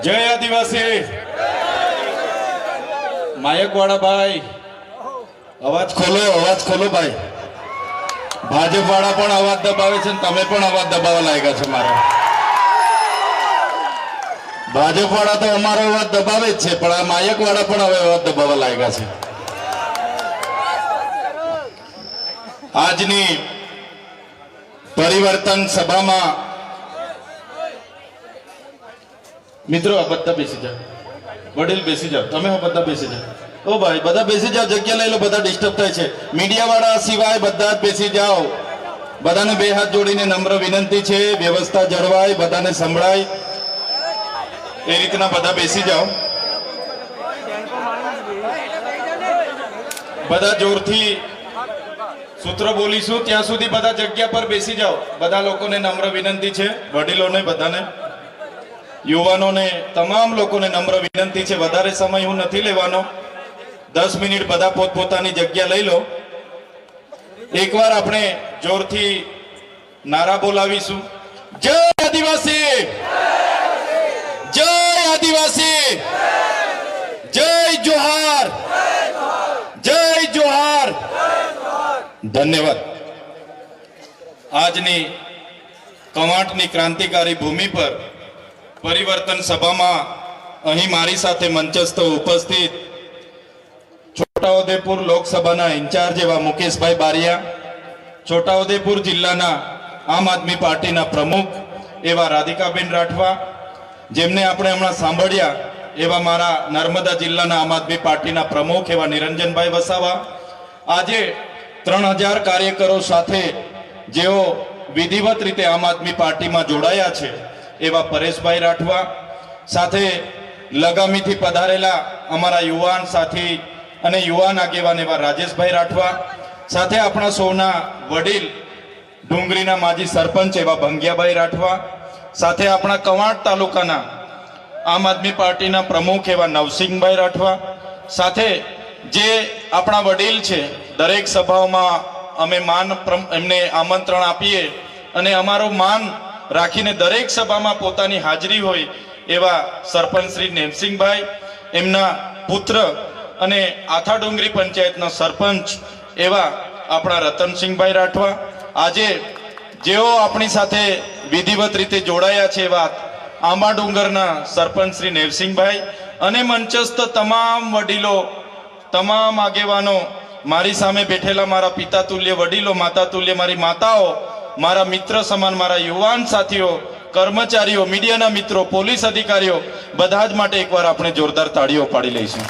જય આદિવાસી માયકવાડા ભાઈ, અવાજ ખોલો ભાઈ. ભાજપ વાળા પણ અવાજ દબાવે છે, તમે પણ અવાજ દબાવવા લાગ્યા છો. મારા ભાજપ વાળા તો અમારો અવાજ દબાવે જ છે, પણ આ માયક વાળા પણ હવે અવાજ દબાવવા લાગ્યા છે. આજની પરિવર્તન સભામાં મિત્રો બધા બેસી જાઓ, વડીલ બેસી જાઓ, તમે બધા બેસી જાઓ. ઓ ભાઈ બધા બેસી જાઓ, જગ્યા લઈ લો, બધા ડિસ્ટર્બ થાય છે. મીડિયા વાળા સિવાય બધા જ બેસી જાઓ. બધાને બે હાથ જોડીને નમ્ર વિનંતી છે, વ્યવસ્થા જળવાય, બધાને સંભળાય એ રીતના બધા બેસી જાઓ. બધા જોરથી સૂત્ર બોલીશું ત્યાં સુધી બધા જગ્યા પર બેસી જાઓ. બધા લોકોને નમ્ર વિનંતી છે, વડીલોને, બધાને, યુવાનોને, તમામ લોકોને નમ્ર વિનંતી છે. વધારે સમય હું નથી લેવાનો, 10 મિનિટ બધા પોતપોતાની જગ્યા લઈ લો. એકવાર આપણે જોરથી નારા બોલાવીશું, જય આદિવાસી, જય આદિવાસી, જય જોહાર, જય જોહાર. ધન્યવાદ. આજની કવાંટની ક્રાંતિકારી ભૂમિ પર પરિવર્તન સભામાં અહીં મારી સાથે મંચસ્થ ઉપસ્થિત છોટાઉદેપુર લોકસભાના ઇન્ચાર્જ એવા મુકેશભાઈ બારિયા, છોટાઉદેપુર જિલ્લાના આમ આદમી પાર્ટીના પ્રમુખ એવા રાધિકાબેન રાઠવા, જેમને આપણે હમણાં સાંભળ્યા એવા મારા નર્મદા જિલ્લાના આમ આદમી પાર્ટીના પ્રમુખ એવા નિરંજનભાઈ વસાવા, આજે 3000 કાર્યકરો સાથે જેઓ વિધિવત રીતે આમ આદમી પાર્ટીમાં જોડાયા છે એવા પરેશભાઈ રાઠવા, સાથે લગામીથી પધારેલા અમારા યુવાન સાથી અને યુવાન આગેવાન એવા રાજેશભાઈ રાઠવા, સાથે આપણા સૌના વડીલ ડુંગરીના માજી સરપંચ એવા ભંગિયાભાઈ રાઠવા, સાથે આપણા કવાંટ તાલુકાના આમ આદમી પાર્ટીના પ્રમુખ એવા નવસિંહભાઈ રાઠવા, સાથે જે આપણા વડીલ છે, દરેક સભાઓમાં અમે એમને આમંત્રણ આપીએ અને અમારું માન રાખીને દરેક સભામાં પોતાની હાજરી હોય એવા સરપંચ શ્રી નેમસિંહભાઈ, એમના પુત્ર અને આથા ડુંગરી પંચાયતના સરપંચ એવા આપણા રતનસિંહભાઈ રાઠવા, આજે જેઓ આપણી સાથે વિધિવત રીતે જોડાયા છે એવા આંબા ડુંગરના સરપંચ શ્રી નેવસિંહભાઈ અને મંચસ્થ તમામ વડીલો, તમામ આગેવાનો, મારી સામે બેઠેલા મારા પિતા તુલ્ય વડીલો, માતા તુલ્ય મારી માતાઓ, મારા મિત્ર સમાન મારા યુવાન સાથીઓ, કર્મચારીઓ, મીડિયાના મિત્રો, પોલીસ અધિકારીઓ, બધા જ માટે એકવાર આપણે જોરદાર તાળીઓ પાડી લઈશું.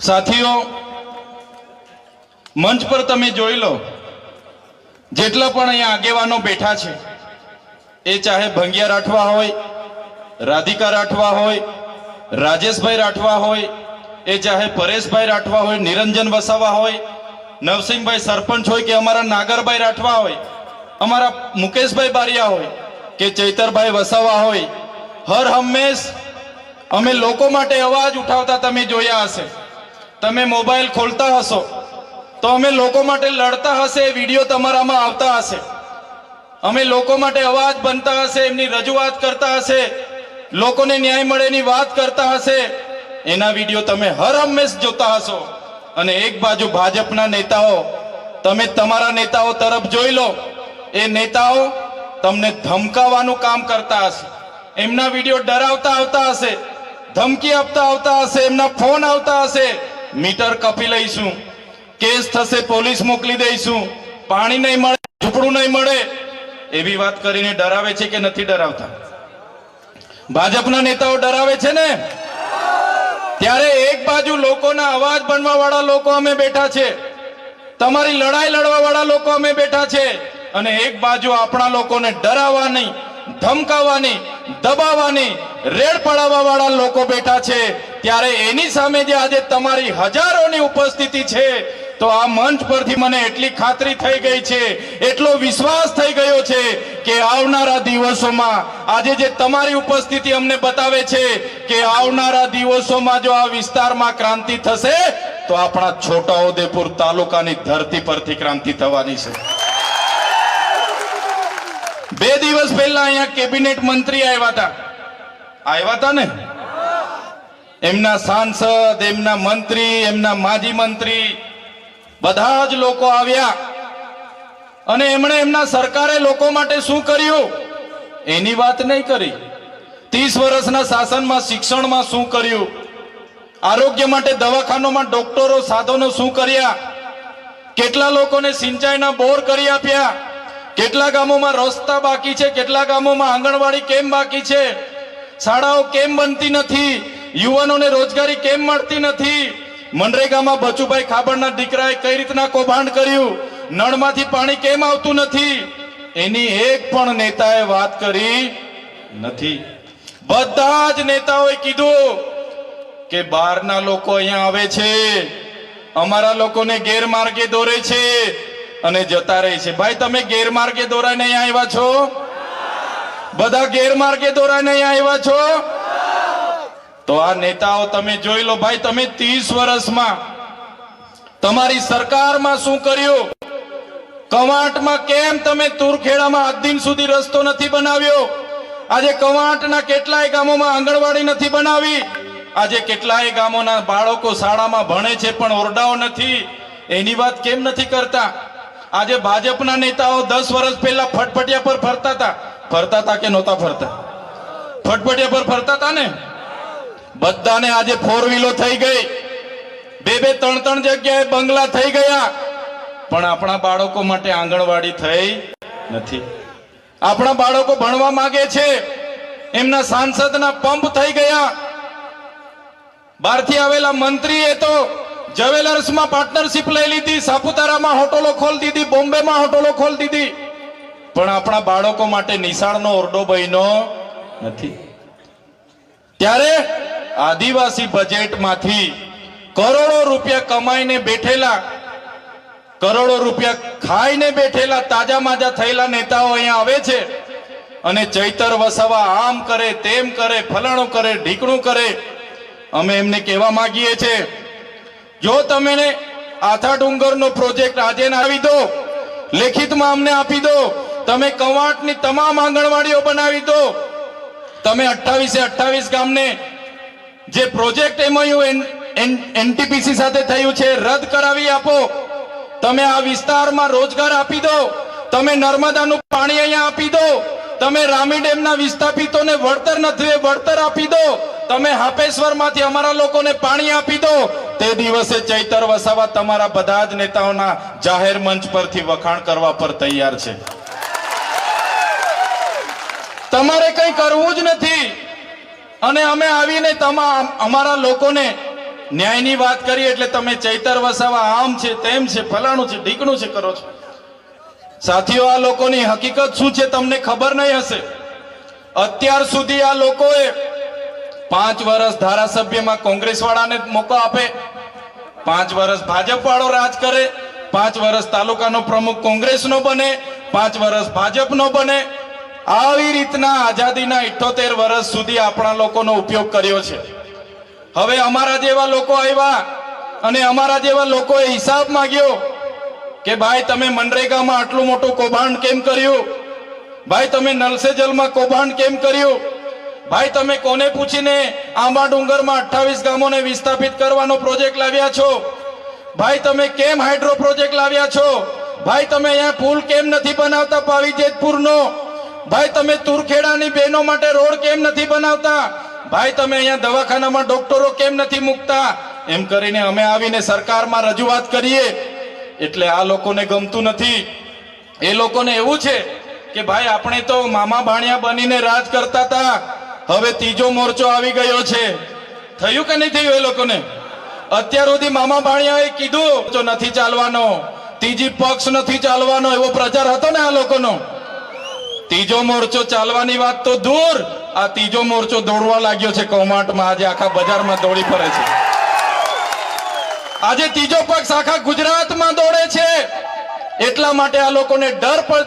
સાથીઓ, મંચ પર તમે જોઈ લો, જેટલા પણ અહીંયા આગેવાનો બેઠા છે, એ ચાહે ભંગિયા રાઠવા હોય, રાધિકા રાઠવા હોય, રાજેશભાઈ રાઠવા હોય, એ ચાહે પરેશભાઈ રાઠવા હોય, નિરંજન વસાવા હોય, નવસિંહભાઈ સરપંચ હોય, કે અમારા નાગરભાઈ રાઠવા હોય, અમારા મુકેશભાઈ બારિયા હોય, કે ચૈતરભાઈ વસાવા હોય, હર હંમેશ અમે લોકો માટે અવાજ ઉઠાવતા તમે જોયા હશે. તમે મોબાઈલ ખોલતા હશો તો અમે લોકો માટે લડતા હશે, વિડીયો તમારામાં આવતા હશે. અમે લોકો માટે અવાજ બનતા હશે, એમની રજૂઆત કરતા હશે, લોકોને ન્યાય મળેની વાત કરતા હશે, એના વિડીયો તમે હર હંમેશ જોતા હશો. અને એક બાજુ ભાજપના નેતાઓ, તમે તમારા નેતાઓ તરફ જોઈ લો, એ નેતાઓ તમને ધમકાવવાનું કામ કરતા હશે, એમના વિડીયો ડરાવતા આવતા હશે, ધમકી આપતા આવતા હશે, એમના ફોન આવતા હશે, મીટર કાપી લઈશું, કેસ થશે, પોલીસ મોકલી દઈશું, પાણી નહીં મળે, ઝૂંપડું નહીં મળે, એવી વાત કરીને ડરાવે છે કે નથી ડરાવતા? ભાજપના નેતાઓ ડરાવે છે ને? ત્યારે એક બાજુ લોકોના અવાજ બનવા વાળા લોકો અમે બેઠા છે, તમારી લડાઈ લડવા વાળા લોકો અમે બેઠા છે, અને એક બાજુ આપણા લોકોને ડરાવવાની, ધમકાવવાની, દબાવવાની, રેડ પડાવવા વાળા લોકો બેઠા છે. ત્યારે એની સામે જે આજે તમારી હજારોની ઉપસ્થિતિ છે, તો આ મંચ પરથી મને એટલી ખાતરી થઈ ગઈ છે, એટલો વિશ્વાસ થઈ ગયો છે કે આવનારા દિવસોમાં આજે જે તમારી ઉપસ્થિતિ અમને બતાવે છે કે આવનારા દિવસોમાં જો આ વિસ્તારમાં ક્રાંતિ થશે તો આપણા છોટાઉદેપુર તાલુકાની ધરતી પરથી ક્રાંતિ થવાની છે. દિવસ પહેલા અહીંયા કેબિનેટ મંત્રી આવ્યા હતા ને, એમના સાંસદ, એમના મંત્રી, એમના માજી મંત્રી બધા જ લોકો આવ્યા અને એમણે એમના સરકારે લોકો માટે શું કર્યું એની વાત નહીં કરી. 30 વર્ષના શાસનમાં શિક્ષણમાં શું કર્યું, આરોગ્ય માટે દવાખાનામાં ડોક્ટરો, સાધનો શું કર્યા, કેટલા લોકોને સિંચાઈના બોર કરી આપ્યા, કેટલા ગામોમાં રસ્તા બાકી છે, કેટલા ગામોમાં આંગણવાડી કેમ બાકી છે, શાળાઓ કેમ બનતી નથી, યુવાનોને રોજગારી કેમ મળતી નથી, મનરેગામાં બચુભાઈ ખાબડના દીકરાએ કઈ રીતના કૌભાંડ કર્યું, નળમાંથી પાણી કેમ આવતું નથી, એની એક પણ નેતાએ વાત કરી નથી. બધા જ નેતાઓએ કીધું કે બહારના લોકો અહીંયા આવે છે, અમારા લોકોને ગેરમાર્ગે દોરે છે અને જતા રહે છે. ભાઈ તમે ગેરમાર્ગે દોરાઈને અહીંયા આવ્યા છો? બધા ગેરમાર્ગે દોરાઈને અહીંયા આવ્યા છો? તો આ નેતાઓ તમે જોઈ લો ભાઈ, તમે 30 વર્ષમાં તમારી સરકારમાં શું કર્યું? કવાંટમાં કેમ તમે તુરખેડામાં આજ દિન સુધી રસ્તો નથી બનાવ્યો? આજે કવાંટના કેટલાય ગામોમાં આંગણવાડી નથી બનાવી. આજે કેટલાય ગામોના બાળકો શાળામાં ભણે છે પણ ઓરડાઓ નથી. એની વાત કેમ નથી કરતા? આજે ભાજપના નેતાઓ 10 વર્ષ પહેલા ફટફટિયા પર ફરતા હતા કે નહોતા ફરતા? ફટફટિયા પર ફરતા હતા ને. બધાને આજે 4 વ્હીલો થઈ ગઈ, 2-3 જગ્યાએ બંગલા થઈ ગયા, પણ આપણા બાળકો માટે આંગણવાડી થઈ નથી. આપણા બાળકો ભણવા માંગે છે, એમના સાંસદના પંપ થઈ ગયા. બહારથી આવેલા મંત્રીએ તો જ્વેલર્સમાં પાર્ટનરશિપ લઈ લીધી, સાપુતારામાં હોટલો ખોલી દીધી, બોમ્બેમાં હોટલો ખોલી દીધી, પણ આપણા બાળકો માટે નિશાળનો ઓરડો બન્યો નથી. ત્યારે આદિવાસી બજેટમાંથી કરોડો રૂપિયા કમાઈને બેઠેલા, કરોડો રૂપિયા ખાઈને બેઠેલા, તાજા માજા થયેલા નેતાઓ અહીંયા આવે છે અને ચૈતર વસાવા આમ કરે, તેમ કરે, ફલાણું કરે, ઢીકણું કરે. અમે એમને કહેવા માંગીએ છીએ, જો તમે આથા ડુંગરનો પ્રોજેક્ટ આજે આવી દો, લેખિતમાં અમને આપી દો, તમે કવાંટની તમામ આંગણવાડીઓ બનાવી દો, તમે 28 ગામને જે પ્રોજેક્ટ MOU NTPC સાથે થયું છે રદ કરાવી આપો, તમે આ વિસ્તારમાં રોજગાર આપી દો, તમે નર્મદાનું પાણી અહીંયા આપી દો, તમે રામી ડેમના વિસ્થાપિતોને વળતર નથી વળતર આપી દો, તમે હાપેશ્વરમાંથી અમારા લોકોને પાણી આપી દો. તે દિવસે ચૈતર વસાવા તમારા બધા જ નેતાઓના જાહેર મંચ પરથી વખાણ કરવા પર તૈયાર છે. તમારે કંઈ કરવું જ નથી અને અમે આવીને અમારા લોકોને ન્યાયની વાત કરી એટલે તમે ચૈતર વસાવા આમ છે, તેમ છે, ફલાણું છે, ઢીકણું છે કરો છો. સાથીઓ, આ લોકોની હકીકત શું છે તમને ખબર નહીં હશે. અત્યાર સુધી આ લોકોએ 5 વર્ષ ધારાસભ્યમાં કોંગ્રેસ વાળાને મોકો આપે, 5 વર્ષ ભાજપ વાળો રાજ કરે, 5 વર્ષ તાલુકાનો પ્રમુખ કોંગ્રેસનો બને, 5 વર્ષ ભાજપનો બને. આવી રીતના આઝાદીના 78 વર્ષ સુધી આપણા લોકોનો ઉપયોગ કર્યો છે. હવે અમારા જેવા લોકો આવ્યા અને અમારા જેવા લોકોએ હિસાબ માંગ્યો કે ભાઈ તમે મનરેગામાં આટલું મોટું કૌભાંડ કેમ કર્યું, ભાઈ તમે નલ સે જલમાં કૌભાંડ કેમ કર્યું, ભાઈ તમે કોને પૂછીને આંબા ડુંગરમાં 28 ગામોને વિસ્થાપિત કરવાનો પ્રોજેક્ટ લાવ્યા છો, ભાઈ તમે કેમ હાઇડ્રો પ્રોજેક્ટ લાવ્યા છો, ભાઈ તમે અહીંયા પુલ કેમ નથી બનાવતા પાવી જેતપુરનો, ભાઈ તમે તુરખેડાની બહેનો માટે રોડ કેમ નથી બનાવતા, ભાઈ તમે અહીંયા દવાખાનામાં ડોક્ટરો કેમ નથી મૂકતા. એમ કરીને અમે આવીને સરકારમાં રજૂઆત કરીએ એટલે આ લોકોને ગમતું નથી. એ લોકોને એવું છે કે ભાઈ આપણે તો મામા ભાણિયા બનીને રાજ કરતા હતા, હવે ત્રીજો મોરચો આવી ગયો છે. થયું કે નહીં થયું? એ લોકોને અત્યાર સુધી મામા ભાણિયાએ કીધું તો નથી ચાલવાનો, ત્રીજી પક્ષ નથી ચાલવાનો, એવો પ્રચાર હતો ને આ લોકોનો. ત્રીજો મોરચો ચાલવાની વાત તો દૂર, આ ત્રીજો મોરચો દોડવા લાગ્યો છે કૌમાંટમાં. આજે આખા બજારમાં દોડી ફરે છે. આજે ત્રીજો પક્ષ આખા ગુજરાતમાં દોડે છે. એટલા માટે આ લોકોને ડર પણ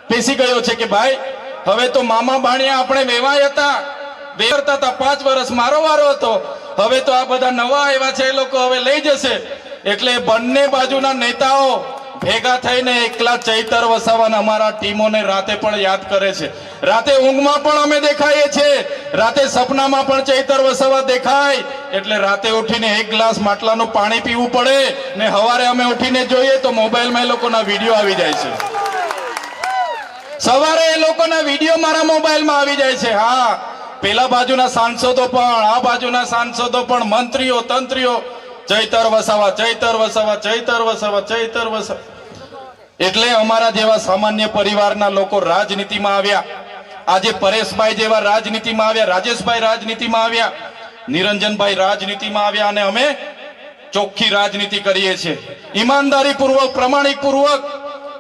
પેસી ગયો છે કે ભાઈ હવે તો મામા ભાણિયા આપણે વેવાય હતા, વેરતા હતા, 5 વર્ષ મારો વારો હતો, હવે તો આ બધા નવા આવ્યા છે એ લોકો હવે લઈ જશે. એટલે બંને બાજુના નેતાઓ ભેગા થઈને એકલા ચૈતર વસાવાના અમારા ટીમોને રાતે પણ યાદ કરે છે. રાતે ઊંઘમાં પણ અમે દેખાઈએ છીએ, રાતે સપનામાં પણ ચૈતર વસાવા દેખાય. એટલે રાતે ઉઠીને એક ગ્લાસ માટલાનું પાણી પીવું પડે ને સવારે અમે ઉઠીને જોઈએ તો મોબાઈલમાં એ લોકોના વિડીયો આવી જાય છે. સવારે એ લોકોના વિડીયો મારા મોબાઈલમાં આવી જાય છે. હા, પેલા બાજુના સાંસદો પણ, આ બાજુના સાંસદો પણ, મંત્રીઓ તંત્રીઓ, ચૈતર વસાવા, ચૈતર વસાવા, ચૈતર વસાવા, ચૈતર વસાવા. એટલે અમારા જેવા સામાન્ય પરિવારના લોકો રાજનીતિમાં આવ્યા. આજે પરેશભાઈ જેવા રાજનીતિમાં આવ્યા, રાજેશભાઈ રાજનીતિમાં આવ્યા, નિરંજનભાઈ રાજનીતિમાં આવ્યા અને અમે ચોખ્ખી રાજનીતિ કરીએ છીએ. ઈમાનદારી પૂર્વક, પ્રામાણિક પૂર્વક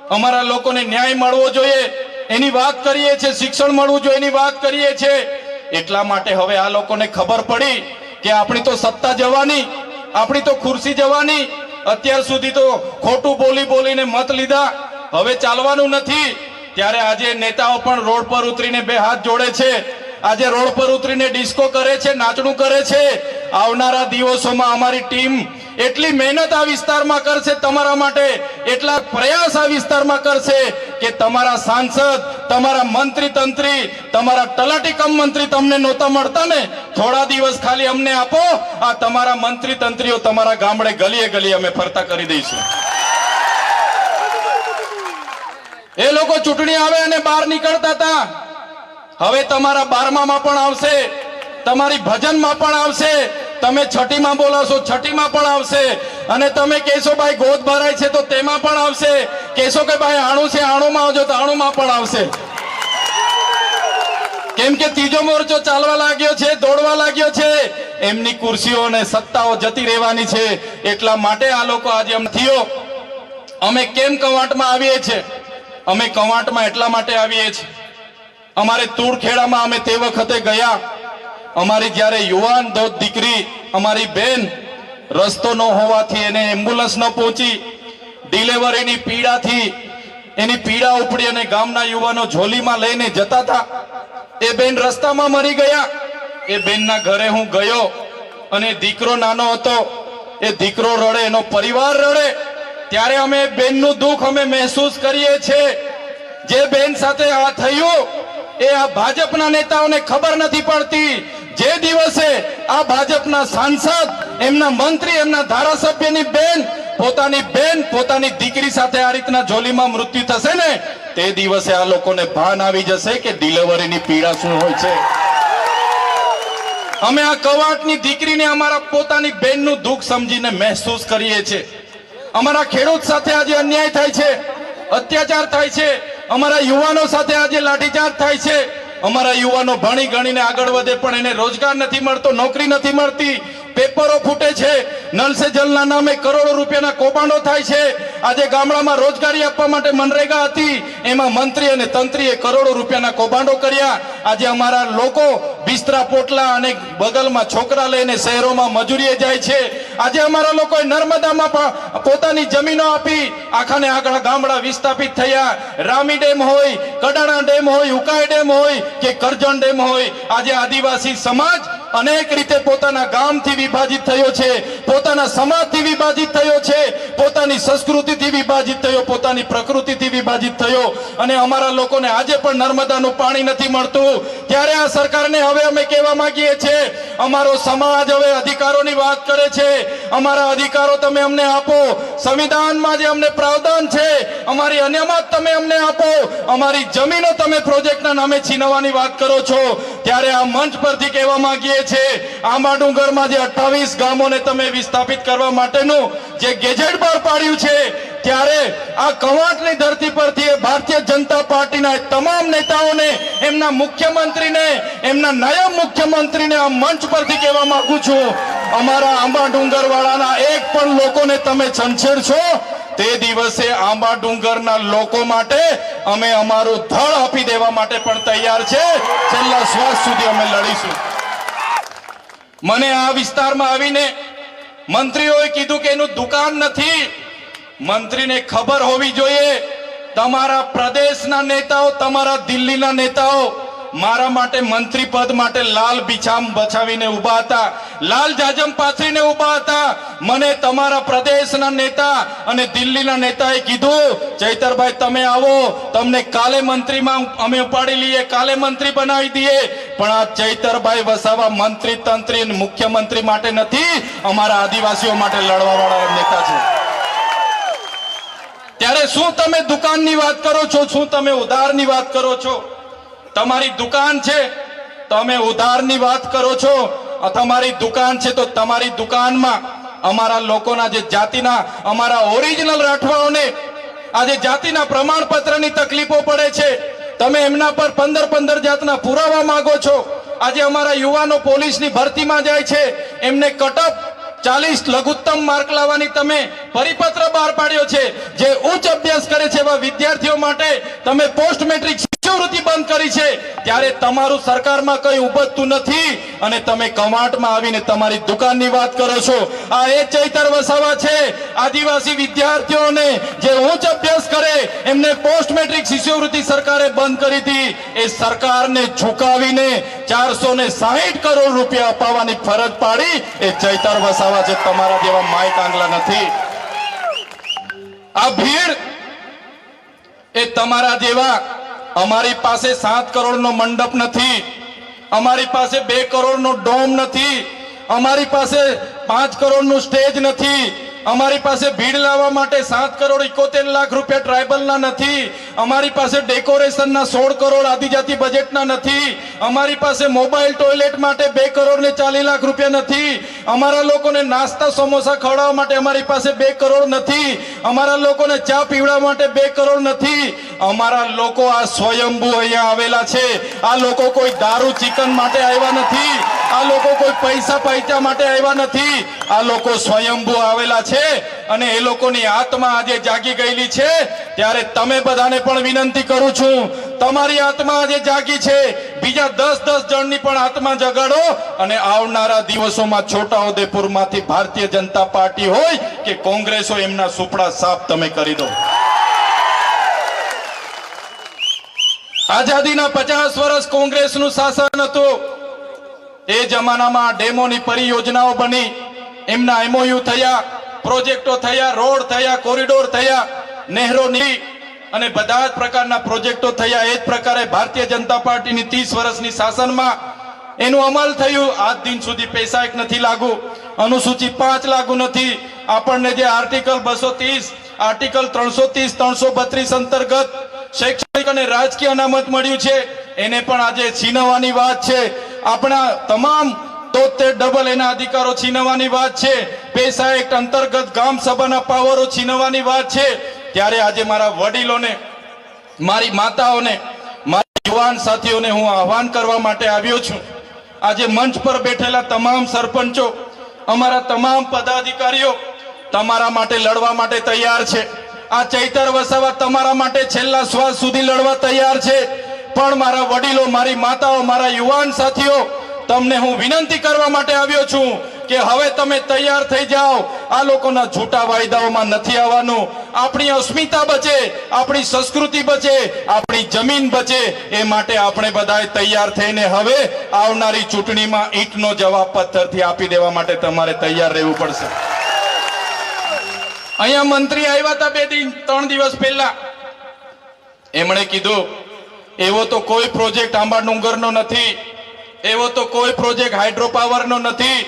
અમારા લોકોને ન્યાય મળવો જોઈએ એની વાત કરીએ છીએ, શિક્ષણ મળવું જોઈએ એની વાત કરીએ છીએ. એટલા માટે હવે આ લોકોને ખબર પડી કે આપણી તો સત્તા જવાની, આપણી તો ખુરશી જવાની. અત્યાર સુધી તો ખોટું બોલી બોલીને મત લીધા, હવે ચાલવાનું નથી. ત્યારે આજે નેતાઓ પણ રોડ પર ઉતરીને બે હાથ જોડે છે. આજે રોડ પર ઉતરીને ડિસ્કો કરે છે, નાચણું કરે છે. આવનારા દિવસોમાં અમારી ટીમ એટલી મહેનત આ વિસ્તારમાં કરશે તમારા માટે, એટલા પ્રયાસ આ વિસ્તારમાં કરશે કે તમારા સાંસદ, તમારા મંત્રી તંત્રી, તમારા તલાટી કમ મંત્રી તમને નહોતા મળતા ને, થોડા દિવસ ખાલી અમને આપો, આ તમારા મંત્રી તંત્રીઓ તમારા ગામડે ગલીએ ગલીએ અમે ફરતા કરી દઈશું. એ લોકો ચૂંટણી આવે અને બહાર નીકળતા હતા, હવે તમારા 12માં પણ આવશે, તમારી ભજનમાં પણ આવશે, તમે છઠ્ઠીમાં બોલાવશો છઠ્ઠીમાં પણ આવશે, અને તમે કહેશો ભાઈ ગોદ ભરાય છે તો તેમાં પણ આવશે, કહેશો કે ભાઈ આણું છે આણુંમાં આવજો તો આણુંમાં પણ આવશે. કેમ કે ત્રીજો મોરચો ચાલવા લાગ્યો છે, દોડવા લાગ્યો છે. એમની ખુરશીઓ અને સત્તાઓ જતી રહેવાની છે. એટલા માટે આ લોકો આજે અમે કેમ કવાંટમાં આવીએ છીએ? અમે કવાંટમાં એટલા માટે આવીએ છીએ, અમારે તુળખેડામાં અમે તે વખતે ગયા, અમારી જ્યારે યુવાન દીકરી, અમારી બેન રસ્તો ન હોવાથી એને એમ્બ્યુલન્સ ન પહોંચી, ડિલિવરીની પીડાથી એની પીડા ઉપડી અને ગામના યુવાનો ઝોલીમાં લઈને જતા હતા. એ બેન રસ્તામાં મરી ગયા. એ બેનના ઘરે હું ગયો અને દીકરો નાનો હતો, એ દીકરો રડે, એનો પરિવાર રડે. ત્યારે અમે બેનનું દુઃખ અમે મહેસૂસ કરીએ છીએ. જે બેન સાથે આ થયું એ આ ભાજપના નેતાઓને ખબર નથી પડતી. જે દિવસે આ ભાજપના સાંસદ, એમના મંત્રી, એમના ધારાસભ્યની બેન, પોતાની દીકરી સાથે આ રીતના ઝોલીમાં મૃત્યુ થશે ને, તે દિવસે આ લોકોને ભાન આવી જશે કે ડિલિવરીની પીડા શું હોય છે. અમે આ કવાંટની દીકરીને અમારા પોતાની બેનનું દુઃખ સમજીને મહેસૂસ કરીએ છીએ. અમારા ખેડૂત સાથે આજે અન્યાય થાય છે, અત્યાચાર થાય છે. અમારા યુવાનો સાથે આજે લાઠીચાર્જ થાય છે. અમારા યુવાનો ભણી ગણીને આગળ વધે પણ એને રોજગાર નથી મળતો, નોકરી નથી મળતી, પેપરો ફૂટે છે, નલ સે જલના નામે કરોડો રૂપિયાના કૌભાંડો થાય છે. આજે ગામડામાં રોજગારી આપવા માટે મનરેગા હતી, એમાં મંત્રી અને તંત્રીએ કરોડો રૂપિયાના કૌભાંડો કર્યા. આજે અમારા લોકો બિસ્તરા પોટલા અને બગલમાં છોકરા લઈને શહેરોમાં મજૂરીએ જાય છે. આજે અમારા લોકોએ નર્મદામાં પોતાની જમીનો આપી આખાને આખા ગામડા વિસ્થાપિત થયા. રામી ડેમ હોય, કડાણા ડેમ હોય, ઉકાઈ ડેમ હોય કે કરજણ ડેમ હોય, આજે આદિવાસી સમાજ અનેક રીતે પોતાના ગામથી વિભાજિત થયો છે, પોતાના સમાજથી વિભાજિત થયો છે, પોતાની સંસ્કૃતિથી વિભાજિત થયો, પોતાની પ્રકૃતિથી વિભાજિત થયો. અને અમારા લોકોને આજે પણ નર્મદાનું પાણી નથી મળતું. ત્યારે આ સરકારને હવે અમે કહેવા માંગીએ છીએ, અમારો સમાજ હવે અધિકારોની વાત કરે છે. અમારા અધિકારો તમે અમને આપો. સંવિધાનમાં જે અમને પ્રાવધાન છે, અમારી અનામત તમે અમને આપો. અમારી જમીનો તમે પ્રોજેક્ટના નામે છીનવવાની વાત કરો છો. ત્યારે આ મંચ પરથી કહેવા માંગીએ છે, આંબા ડુંગરમાં જે 28 ગામોને તમે વિસ્થાપિત કરવા માટેનું જે ગેજેટ બહાર પાડ્યું છે, ત્યારે આ કવાંટની ધરતી પરથી ભારતીય જનતા પાર્ટીના તમામ નેતાઓને, એમના મુખ્યમંત્રીને, એમના નાયબ મુખ્યમંત્રીને આ મંચ પરથી કહેવા માંગુ છું, અમારા આંબા ડુંગર વાળાના એક પણ લોકોને તમે છંછેડશો, તે દિવસે આંબા ડુંગરના લોકો માટે અમે અમારું ધડ આપી દેવા માટે પણ તૈયાર છે. છેલ્લા શ્વાસ સુધી અમે લડીશું. મને આ વિસ્તારમાં આવીને મંત્રીઓએ કીધું કે એનું દુકાન નથી. મંત્રીને ખબર હોવી જોઈએ, તમારા પ્રદેશના નેતાઓ, તમારા દિલ્હીના નેતાઓ મારા માટે મંત્રી પદ માટે લાલ બિછામ બછાવીને ઊભા હતા, લાલ જાજમ પાથરીને ઊભા હતા. મને તમારા પ્રદેશના નેતા અને દિલ્હીના નેતાએ કીધું, ચૈતરભાઈ તમે આવો, તમને કાલે મંત્રીમાં અમે ઉપાડી લઈએ, કાલે મંત્રી બનાવી દઈએ. પણ આ ચૈતરભાઈ વસાવા મંત્રી તંત્રી અને મુખ્યમંત્રી માટે નથી, અમારા આદિવાસીઓ માટે લડવા વાળા નેતા છે. ત્યારે શું તમે દુકાનની વાત કરો છો? શું તમે ઉધારની વાત કરો છો? તમારી દુકાન છે, તમે ઉધારની વાત કરો છો. તમારી દુકાન છે તો તમારી દુકાનમાં અમારા લોકોના જે જાતિના અમારા ઓરિજિનલ રાઠવાઓને આજે જાતિના પ્રમાણપત્રની તકલીફો પડે છે. તમે એમના પર 15 જાતના પુરાવા માંગો છો. આજે અમારા યુવાનો પોલીસની ભરતીમાં જાય છે, એમને કટઅપ 40 લઘુત્તમ માર્ક લાવવાની તમે પરિપત્ર બહાર પાડ્યો છે. જે ઉચ્ચ અભ્યાસ કરે છે એવા વિદ્યાર્થીઓ માટે તમે પોસ્ટ મેટ્રિક શિષ્યવૃત્તિ બંધ કરી છે. ત્યારે તમારું સરકારમાં કઈ ઉપજતું નથી અને તમે કવાંટમાં આવીને તમારી દુકાનની વાત કરો છો. આ એ ચૈતર વસાવા છે. આદિવાસી વિદ્યાર્થીઓને જે ઉચ્ચ અભ્યાસ કરે એમને પોસ્ટ મેટ્રિક શિષ્યવૃત્તિ સરકારે બંધ કરી હતી. એ સરકારને ઝુકાવીને 460 કરોડ રૂપિયા અપાવવાની ફરજ પાડી એ ચૈતર વસાવા છે. તમારા જેવા માય કાંગલા નથી. આ ભીડ એ તમારા જેવા. અમારી પાસે 7 કરોડનો મંડપ નથી, અમારી પાસે 2 કરોડનો ડોમ નથી, અમારી પાસે 5 કરોડનું સ્ટેજ નથી, અમારી પાસે ભીડ લાવવા માટે 7 કરોડ 71 લાખ રૂપિયા ટ્રાઇબલના નથી, અમારી પાસે ડેકોરેશનના 16 કરોડ આદિજાતિ બજેટના નથી, અમારી પાસે મોબાઈલ ટોયલેટ માટે 2 કરોડ ને 40 લાખ રૂપિયા નથી, અમારા લોકોને નાસ્તા સમોસા ખવડાવવા માટે અમારી પાસે 2 કરોડ નથી, અમારા લોકોને ચા પીવડાવવા માટે 2 કરોડ નથી. અમારા લોકો આ સ્વયંભૂ અહીંયા આવેલા છે. આ લોકો કોઈ દારૂ ચિકન માટે આવ્યા નથી, આ લોકો કોઈ પૈસા પૈસા માટે આવ્યા નથી. આ લોકો સ્વયંભૂ આવેલા છે અને એ લોકોની આત્મા આજે જાગી ગયેલી છે. ત્યારે તમે બધાને પણ વિનંતી કરું છું, તમારી આત્મા આજે જાગી છે, બીજા 10 જણની પણ આત્મા જગાડો અને આવનારા દિવસોમાં છોટાઉદેપુરમાંથી ભારતીય જનતા પાર્ટી હોય કે કોંગ્રેસ હોય એમના સુપડા સાફ તમે કરી દો. આઝાદીના 50 વર્ષ કોંગ્રેસનું શાસન હતું. એ જમાનામાં ડેમોની પરિયોજનાઓ બની, એમના એમઓયુ થયા, પ્રોજેક્ટો થયા, રોડ થયા, કોરિડોર થયા, નહેરોની અને બધા જ પ્રકારના પ્રોજેક્ટો થયા. એ જ પ્રકારે ભારતીય જનતા પાર્ટીની 30 વર્ષની શાસનમાં એનું અમલ થયું. આજ દિન સુધી પૈસા એક નથી લાગુ, અનુસૂચિ 5 લાગુ નથી. આપણને જે આર્ટિકલ 230, આર્ટિકલ 330, 332 અંતર્ગત શૈક્ષણિક અને રાજકીય અનામત મળ્યું છે એને પણ આજે છીનવવાની વાત છે. આપણા તમામ 73 એના અધિકારો છીનવવાની વાત છે. પૈસા એક્ટ અંતર્ગત ગામ સભાના પાવરો છીનવવાની વાત છે. ત્યારે આજે મારા વડીલોને, મારી માતાઓને, મારા યુવાન સાથીઓને હું આહવાન કરવા માટે આવ્યો છું. આજે મંચ પર બેઠેલા તમામ સરપંચો, અમારા તમામ પદાધિકારીઓ તમારા માટે લડવા માટે તૈયાર છે. આ ચૈતર વસાવા તમારા માટે છેલ્લા શ્વાસ સુધી લડવા તૈયાર છે. પણ મારા વડીલો, મારી માતાઓ, મારા યુવાન સાથીઓ, તમને હું વિનંતી કરવા માટે આવ્યો છું કે હવે તમે તૈયાર થઈ જાઓ. આ લોકોના જૂઠા વાયદાઓમાં નથી આવવાનું. આપણી અસ્મિતા બચે, આપણી સંસ્કૃતિ બચે, આપણી જમીન બચે, એ માટે આપણે બધાએ તૈયાર થઈને હવે આવનારી ચૂંટણીમાં ઈંટનો જવાબ પથ્થરથી આપી દેવા માટે તમારે તૈયાર રહેવું પડશે. અહીંયા મંત્રી આવ્યા હતા 3 દિવસ પહેલા. એમણે કીધું એવો તો કોઈ પ્રોજેક્ટ આંબા ડુંગરનો નથી, એવો તો કોઈ પ્રોજેક્ટ હાઇડ્રો પાવરનો નથી.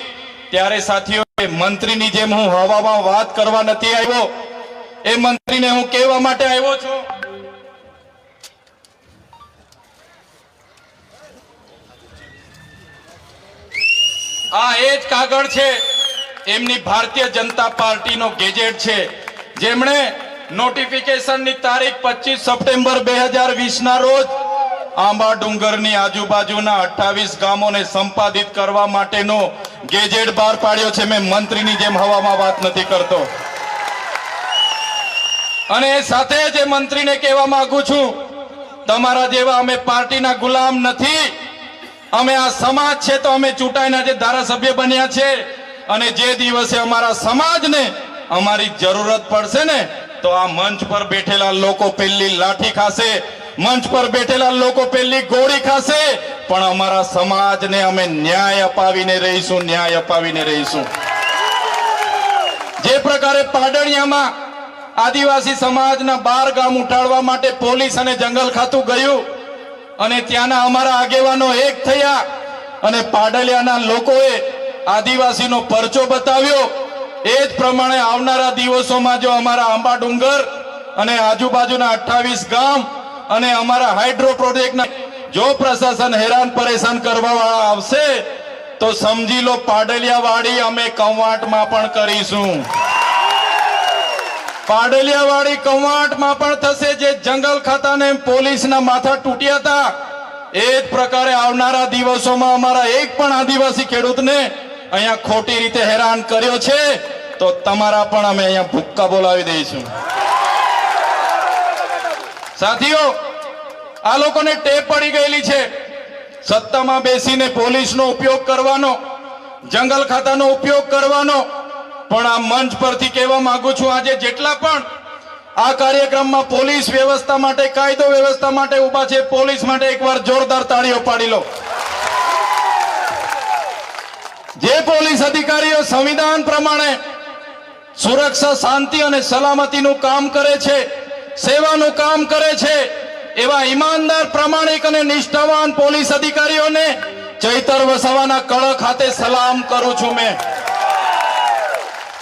ત્યારે સાથીઓ, મંત્રીની જેમ હું હવામાં વાત કરવા નથી આવ્યો. એ મંત્રીને હું કહેવા માટે આવ્યો છું, આ એ જ કાગળ છે, એમની ભારતીય જનતા પાર્ટીનો ગેજેટ છે, જેમણે નોટિફિકેશનની તારીખ 25 સપ્ટેમ્બર 2020 ના રોજ આંબા ડુંગરની આજુબાજુના 28 ગામોને સંપાદિત કરવા માટેનો ગેજેટ બહાર પાડ્યો છે. મેં મંત્રીની જેમ હવામાં વાત નથી કરતો. અને એ સાથે જ મંત્રીને કહેવા માંગુ છું, તમારા જેવા અમે પાર્ટીના ગુલામ નથી. અમે આ સમાજ છે તો અમે ચૂંટાઈને જે ધારાસભ્ય બન્યા છે. અને જે દિવસે અમારા સમાજને અમારી જરૂરત પડશે ને, તો આ મંચ પર બેઠેલા લોકો પહેલી લાઠી ખાશે. મંચ પર બેઠેલા લોકો પહેલી ગોળી ખાશે, પણ અમારા સમાજને અમે ન્યાય અપાવીને રહીશું, ન્યાય અપાવીને રહીશું. જે પ્રકારે પાડણિયામાં આદિવાસી સમાજના 12 ગામ ઉઠાડવા માટે પોલીસ અને જંગલ ખાતું ગયું અને ત્યાંના અમારા આગેવાનો એક થયા અને પાડલિયાના લોકોએ આદિવાસીનો પરચો બતાવ્યો, એ જ પ્રમાણે આવનારા દિવસોમાં જો અમારા આંબા ડુંગર અને આજુબાજુના 28 ગામ અને અમારા હાઇડ્રો પ્રોજેક્ટના જો પ્રશાસન હેરાન પરેશાન કરવા વાળા આવશે તો સમજી લો પાડલિયાવાડી અમે કવાંટમાં પણ કરીશું. પાડલિયાવાડી કવાંટમાં પણ થશે. જે જંગલ ખાતાને પોલીસના માથા તૂટ્યા હતા, એ જ પ્રકારે આવનારા દિવસોમાં અમારા એક પણ આદિવાસી ખેડૂતને અહીંયા ખોટી રીતે હેરાન કર્યો છે તો તમારા પણ અમે અહીંયા ભૂક્કા બોલાવી દઈશું. સાથીઓ, આ લોકોને ટેવ પડી ગયેલી છે સત્તામાં બેસીને પોલીસનો ઉપયોગ કરવાનો, જંગલ ખાતાનો ઉપયોગ કરવાનો. પણ આ મંચ પરથી કહેવા માંગુ છું, આજે જેટલા પણ આ કાર્યક્રમમાં પોલીસ વ્યવસ્થા માટે, કાયદો વ્યવસ્થા માટે ઉભા છે, પોલીસ માટે એકવાર જોરદાર તાળીઓ પાડી લો. જે પોલીસ અધિકારીઓ સંવિધાન પ્રમાણે સુરક્ષા, શાંતિ અને સલામતીનું કામ કરે છે, સેવાનું કામ કરે છે, એવા ઈમાનદાર, પ્રામાણિક અને નિષ્ઠાવાન પોલીસ અધિકારીઓને ચૈતર વસાવાના કડક હાથે સલામ કરું છું મેં.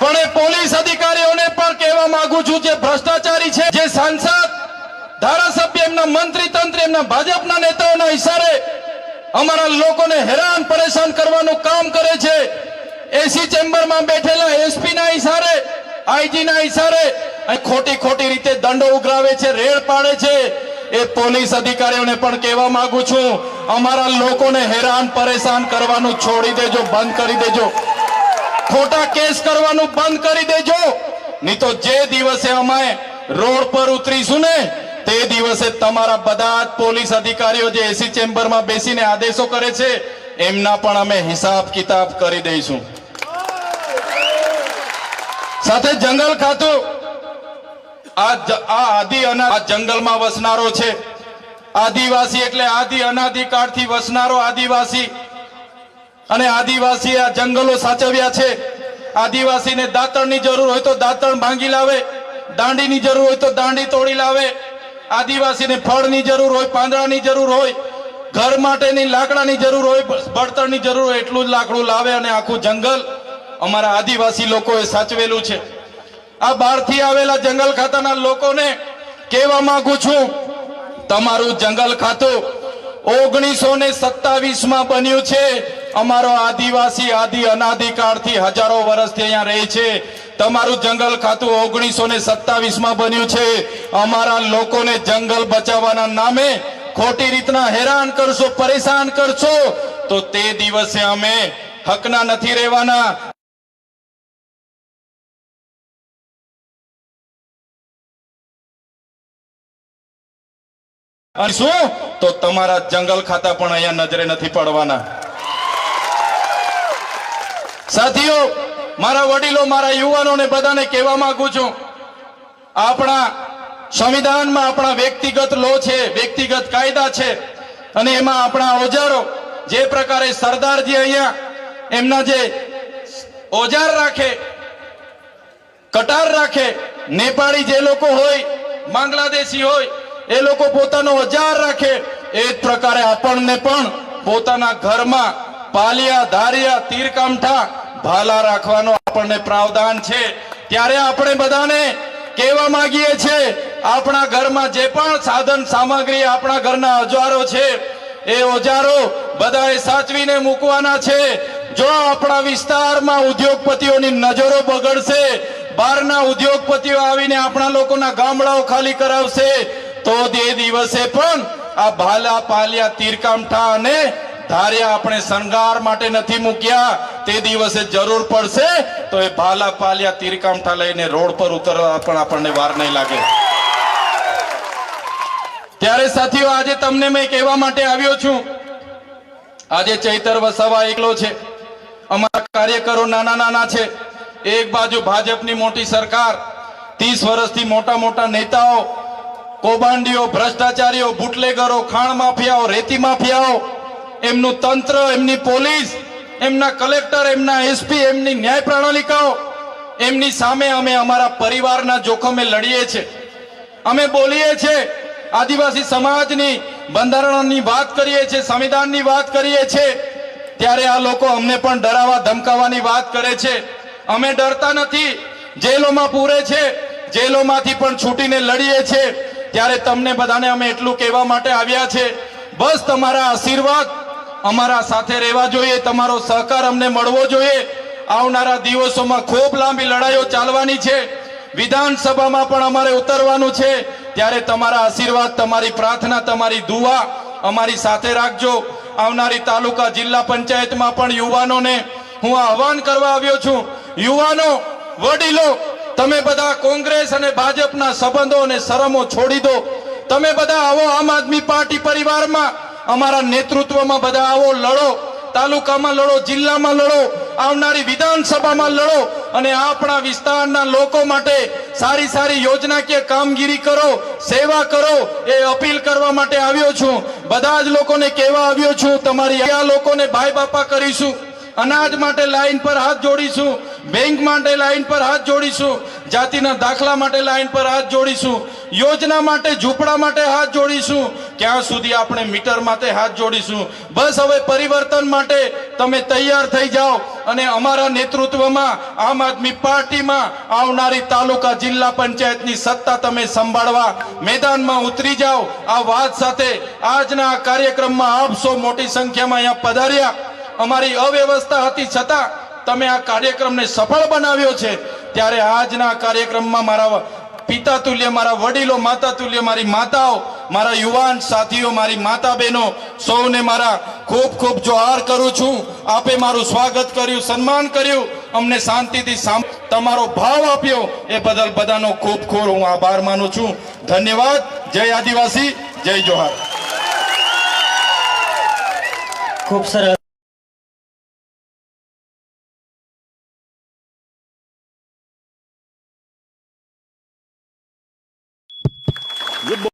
પણ એ પોલીસ અધિકારીઓને પણ કહેવા માંગુ છું, જે ભ્રષ્ટાચારી છે, જે સાંસદ, ધારાસભ્ય, એમના મંત્રી તંત્ર, એમના ભાજપના નેતાઓના ઇશારે અમારા લોકોને હેરાન પરેશાન કરવાનું કામ કરે છે, એસી ચેમ્બરમાં બેઠેલા એસપી ના ઇશારે, આઈજી ના ઇશારે ખોટી રીતે દંડો ઉઘરાવે છે, રેડ પાડે છે, એ પોલીસ અધિકારીઓને પણ કહેવા માંગુ છું, અમારા લોકોને હેરાન પરેશાન કરવાનું છોડી દેજો, બંધ કરી દેજો. ખોટા કેસ કરવાનું બંધ કરી દેજો. નહીં તો જે દિવસે અમે રોડ પર ઉતરીશું ને, તે દિવસે તમારા બધા જ પોલીસ અધિકારીઓ જે એસી ચેમ્બરમાં બેસીને આદેશો કરે છે, એમના પણ અમે હિસાબ કિતાબ કરી દઈશું. સાથે જંગલ ખાતું આ જંગલમાં વસનારો છે. આદિવાસી એટલે આદિ અનાદિકાળથી વસનારો આદિવાસી, અને આદિવાસી આ જંગલો સાચવ્યા છે. આદિવાસીને દાંતણની જરૂર હોય તો દાંતણ ભાંગી લાવે, દાંડીની જરૂર હોય તો દાંડી તોડી લાવે, આદિવાસીને ફળની જરૂર હોય, પાંદડાની જરૂર હોય, ઘર માટેની લાકડાની જરૂર હોય, બળતણની જરૂર હોય, એટલું જ લાકડું લાવે અને આખું જંગલ અમારા આદિવાસી લોકોએ સાચવેલું છે. આ બહારથી આવેલા જંગલ ખાતાના લોકોને કહેવા માંગુ છું, તમારું જંગલ ખાતું 1927માં બન્યું છે. અમારો આદિવાસી આદિ અનાદિકાળથી હજારો વર્ષથી અહીંયા રહે છે. તમારું જંગલ ખાતું 1927માં બન્યું છે. અમારા લોકોને જંગલ બચાવવાના નામે ખોટી રીતના હેરાન કરશો, પરેશાન કરશો તો તે દિવસે અમે હકના નથી રહેવાના. અને શું તો તમારા જંગલ ખાતા પણ અહીંયા નજરે નથી પડવાના. સાથીઓ, મારા વડીલો, મારા યુવાનોને બધાને કહેવા માંગુ છું, આપણા સંવિધાનમાં આપણા વ્યક્તિગત લો છે, વ્યક્તિગત કાયદા છે, અને એમાં આપણા ઓજારો, જે પ્રકારે સરદારજી અહીંયા એમના જે ઓજાર રાખે, કટાર રાખે, નેપાળી જે લોકો હોય, બાંગ્લાદેશી હોય, એ લોકો પોતાનો ઓજાર રાખે, એ જ પ્રકારે આપણને પણ પોતાના ઘરમાં પાલિયા, ધારિયા, તીરકામઠા, ભાલા રાખવાનો આપણને પ્રાવધાન છે. ત્યારે આપણે બધાને કહેવા માંગીએ છીએ, આપણા ઘરમાં જે પણ સાધન સામગ્રી, આપણા ઘરના ઓજારો છે, એ ઓજારો બધાએ સાચવીને મૂકવાના છે. જો આપણા વિસ્તારમાં ઉદ્યોગપતિઓની નજરો બગડશે, બહારના ઉદ્યોગપતિઓ આવીને આપણા લોકોના ગામડાઓ ખાલી કરાવશે, તો તે દિવસે પણ આ ભાલા, પાલિયા, તીરકામઠા અને ધારિયા આપણે શણગાર માટે નથી મૂક્યા. તે દિવસે જરૂર પડશે તો એ ભાલા, પાલિયા, તીરકામઠા લઈને રોડ પર ઉતરવા પણ આપણને વાર નહીં લાગે. ત્યારે સાથીઓ, આજે તમને મેં કહેવા માટે આવ્યો છું, આજે ચૈતર વસાવા એકલો છે, અમારા કાર્યકરો નાના નાના છે. એક બાજુ ભાજપની મોટી સરકાર, 30 વર્ષથી મોટા મોટા નેતાઓ કૌભાંડીઓ, ભ્રષ્ટાચારીઓ, બુટલેગરો, ખાણ માફિયાઓ, રેતી માફિયાઓ, એમનું તંત્ર, એમની પોલીસ, એમના કલેક્ટર, એમના એસપી, એમની ન્યાય પ્રણાલિકાઓ, એમની સામે અમે અમારા પરિવારના જોખમે લડીએ છીએ. અમે બોલીએ છીએ, આદિવાસી સમાજની બંધારણની વાત કરીએ છીએ, સંવિધાનની વાત કરીએ છીએ, ત્યારે આ લોકો અમને પણ ડરાવવા ધમકાવવાની વાત કરે છે. અમે ડરતા નથી, જેલોમાં પૂરે છે, જેલોમાંથી પણ છૂટીને લડીએ છીએ. ત્યારે તમને બધાને અમે એટલું કહેવા માટે આવ્યા છે, બસ તમારા આશીર્વાદ અમારા સાથે રહેવા જોઈએ, તમારો સહકાર અમને મળવો જોઈએ. આવનારા દિવસોમાં ખૂબ લાંબી લડાઈઓ ચાલવાની છે, વિધાનસભામાં પણ અમારે ઉતરવાનું છે. ત્યારે તમારા આશીર્વાદ, તમારી પ્રાર્થના, તમારી દુઆ અમારી સાથે રાખજો. આવનારી તાલુકા જિલ્લા પંચાયતમાં પણ યુવાનોને હું આહવાન કરવા આવ્યો છું. યુવાનો, વડીલો, તમે બધા કોંગ્રેસ અને ભાજપના સંબંધો અને શરમો છોડી દો. તમે બધા આવો આમ આદમી પાર્ટી પરિવારમાં, અમારા નેતૃત્વમાં બધા આવો, લડો. તાલુકામાં લડો, જિલ્લામાં લડો, આવનારી વિધાનસભામાં લડો અને આપણા વિસ્તારના લોકો માટે સારી સારી યોજનાકીય કામગીરી કરો, સેવા કરો. એ અપીલ કરવા માટે આવ્યો છું. બધા જ લોકોને કહેવા આવ્યો છું, તમારી આ લોકોને ભાઈ બાપા કરીશું. અનાજ માટે લાઈન પર હાથ જોડીશું, બેંક માટે લાઈન પર હાથ જોડીશું, જાતિના દાખલા માટે લાઈન પર હાથ જોડીશું, યોજના માટે, ઝૂંપડા માટે હાથ જોડીશું, ક્યાં સુધી આપણે મીટર માટે હાથ જોડીશું. બસ હવે પરિવર્તન માટે તમે તૈયાર થઈ જાઓ અને અમારા નેતૃત્વમાં આમ આદમી પાર્ટીમાં આવનારી તાલુકા જિલ્લા પંચાયતની સત્તા તમે સંભાળવા મેદાનમાં ઉતરી જાઓ. આ વાત સાથે આજના આ કાર્યક્રમમાં આપ સૌ મોટી સંખ્યામાં અહીંયા પધાર્યા. અમારી અવ્યવસ્થા હતી છતાં તમે આ કાર્યક્રમને સફળ બનાવ્યો છે. ત્યારે આજના કાર્યક્રમમાં મારા પિતા તુલ્ય, મારા વડીલો, માતા તુલ્ય, મારી માતાઓ, મારા યુવાન સાથીઓ, મારી માતા બહેનો, સૌને મારા ખૂબ ખૂબ જોહાર કરું છું. આપે મારું સ્વાગત કર્યું, સન્માન કર્યું, અમને શાંતિથી તમારો ભાવ આપ્યો, એ બદલ બધાનો ખૂબ ખૂબ હું આભાર માનું છું. ધન્યવાદ. જય આદિવાસી, જય જોહાર. ખૂબ સરસ.